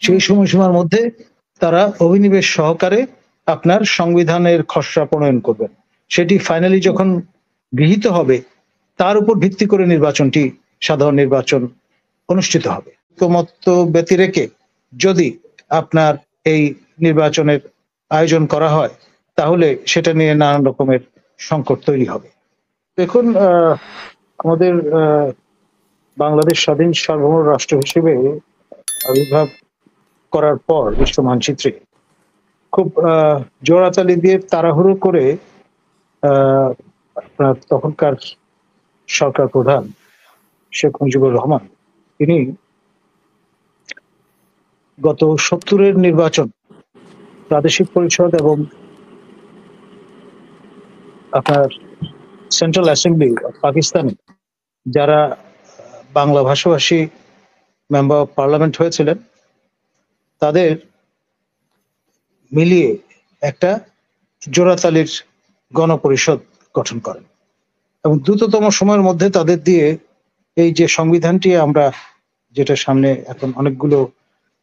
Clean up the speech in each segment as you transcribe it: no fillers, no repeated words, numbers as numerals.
সেই সময়সীমার মধ্যে তারা অভিনিবেশ সহকারে আপনার সংবিধানের খসড়া প্রণয়ন করবেন। সেটি ফাইনালি যখন গৃহীত হবে তার উপর ভিত্তি করে নির্বাচনটি, সাধারণ নির্বাচন অনুষ্ঠিত হবে। ঐকমত্য ব্যতি রেখে যদি আপনার এই নির্বাচনের আয়োজন করা হয় তাহলে সেটা নিয়ে নানান রকমের সংকট তৈরি হবে। দেখুন, আমাদের বাংলাদেশ স্বাধীন সার্বভৌম রাষ্ট্র হিসেবে আবির্ভাব করার পর বিশ্ব মানচিত্রে খুব জোড়াতালি দিয়ে তাড়াহুড়ো করে আপনার তখনকার সরকার প্রধান শেখ মুজিবুর রহমান তিনি গত 70-এর নির্বাচন, প্রাদেশিক পরিষদ এবং আপনার সেন্ট্রাল অ্যাসেম্বলি অফ পাকিস্তানে যারা বাংলা ভাষাভাষী মেম্বার অফ পার্লামেন্ট হয়েছিলেন তাদের মিলিয়ে একটা জোড়াতালির গণপরিষদ গঠন করেন এবং দ্রুততম সময়ের মধ্যে তাদের দিয়ে এই যে সংবিধানটি আমরা যেটা সামনে এখন অনেকগুলো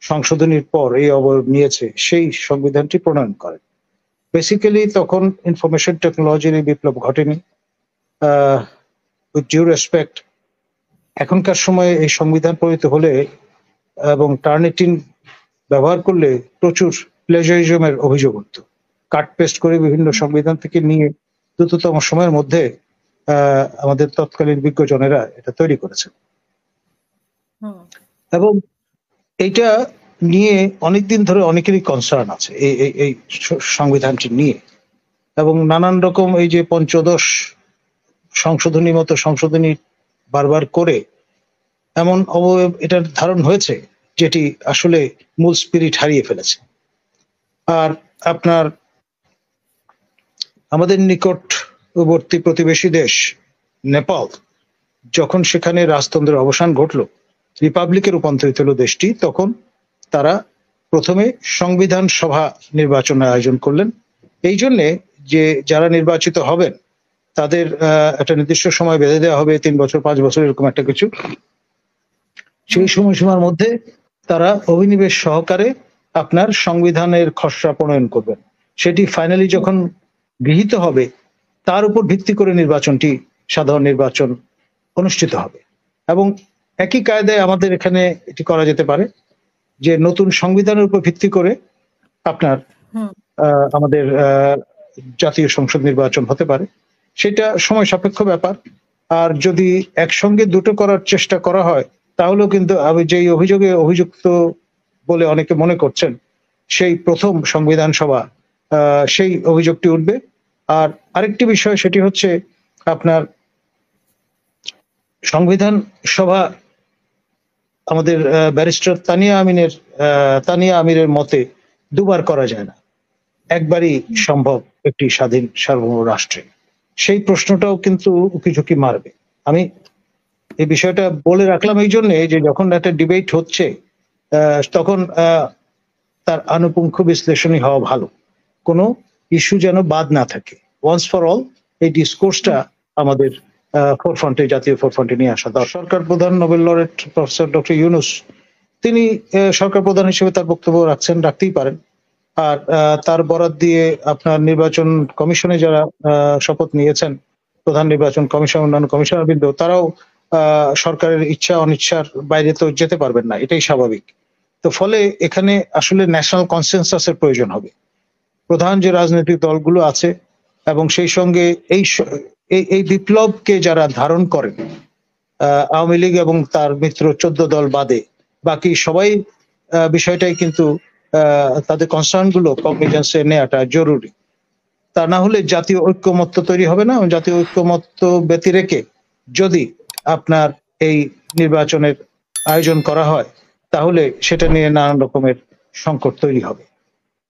সংশোধনীর পর এই অবয়ব নিয়েছে সেই সংবিধানটি প্রণয়ন করেন। বেসিক্যালি তখন ইনফরমেশন টেকনোলজির এই বিপ্লব ঘটেনি। উইথ ডিউ রেসপেক্ট, এখনকার সময়ে এই সংবিধান প্রণীত হলে এবং টার্নিটিন ব্যবহার করলে প্রচুর প্লেজারিজমের অভিযোগ উঠত। কাট পেস্ট করে বিভিন্ন সংবিধান থেকে নিয়ে দ্রুততম সময়ের মধ্যে আমাদের তৎকালীন বিজ্ঞজনেরা এটা তৈরি করেছে এবং এইটা নিয়ে অনেকদিন ধরে অনেকেরই কনসার্ন আছে এই সংবিধানটি নিয়ে এবং নানান রকম এই যে পঞ্চদশ সংশোধনী মতো সংশোধনী বারবার করে এমন অবয়ব এটার ধারণ হয়েছে যেটি আসলে মূল স্পিরিট হারিয়ে ফেলেছে। আর আপনার আমাদের নিকটবর্তী প্রতিবেশী দেশ নেপাল যখন সেখানে রাজতন্ত্রের অবসান ঘটল, রিপাবলিকে রূপান্তরিত হলো দেশটি, তখন তারা প্রথমে সংবিধান সভা নির্বাচনের আয়োজন করলেন এই জন্যে যে যারা নির্বাচিত হবেন তাদের একটা নির্দিষ্ট সময় বেঁধে দেওয়া হবে, 3 বছর 5 বছর এরকম একটা কিছু। সেই সময়সীমার মধ্যে তারা অভিনিবেশ সহকারে আপনার সংবিধানের খসড়া প্রণয়ন করবেন। সেটি ফাইনালি যখন গৃহীত হবে তার উপর ভিত্তি করে নির্বাচনটি, সাধারণ নির্বাচন অনুষ্ঠিত হবে এবং একই কায়দায় আমাদের এখানে এটি করা যেতে পারে যে নতুন সংবিধানের উপর ভিত্তি করে আপনার আমাদের জাতীয় সংসদ নির্বাচন হতে পারে। সেটা সময় সাপেক্ষ ব্যাপার। আর যদি একসঙ্গে দুটো করার চেষ্টা করা হয় তাহলেও কিন্তু আমি যেই অভিযোগে অভিযুক্ত বলে অনেকে মনে করছেন সেই প্রথম সংবিধান সভা সেই অভিযোগটি উঠবে। আর আরেকটি বিষয় সেটি হচ্ছে আপনার সংবিধান সভা আমাদের ব্যারিস্টার তানিয়া আমিরের মতে দুবার করা যায় না, একবারই সম্ভব একটি স্বাধীন সার্বভৌম রাষ্ট্রে। সেই প্রশ্নটাও কিন্তু উকিঝুঁকি মারবে। আমি এই বিষয়টা বলে রাখলাম এই জন্যে যে যখন একটা ডিবেট হচ্ছে তখন তার আনুপুঙ্খ বিশ্লেষণী হওয়া ভালো, কোনো ইস্যু যেন বাদ না থাকে। ওয়ান্স ফর অল এই ডিসকোর্সটা আমাদের ফোরফ্রন্টে, জাতীয় ফোরফ্রন্টে নিয়ে আসা দরকার। সরকার প্রধান Nobel laureate professor doctor Yunus তিনি সরকার প্রধান হিসেবে তার বক্তব্য রাখতেই পারেন। আর তার বরাত দিয়ে আপনার নির্বাচন কমিশনে যারা শপথ নিয়েছেন, প্রধান নির্বাচন কমিশন, অন্যান্য কমিশনারবৃন্দ, তারাও সরকারের ইচ্ছা অনিচ্ছার বাইরে তো যেতে পারবেন না, এটাই স্বাভাবিক। তো ফলে এখানে আসলে ন্যাশনাল কনসেনসাসের প্রয়োজন হবে। প্রধান যে রাজনৈতিক দলগুলো আছে এবং সেই সঙ্গে এই বিপ্লবকে যারা ধারণ করেন, আওয়ামী লীগ এবং তার মিত্র 14 দল বাদে বাকি সবাই বিষয়টাই কিন্তু তাদের কনসার্ন গুলো কগনিজেন্সে নেওয়াটা জরুরি। তা না হলে জাতীয় ঐক্যমত্য তৈরি হবে না। জাতীয় ঐক্যমত্য ব্যতি রেখে যদি আপনার এই নির্বাচনের আয়োজন করা হয় তাহলে সেটা নিয়ে নানান রকমের সংকট তৈরি হবে।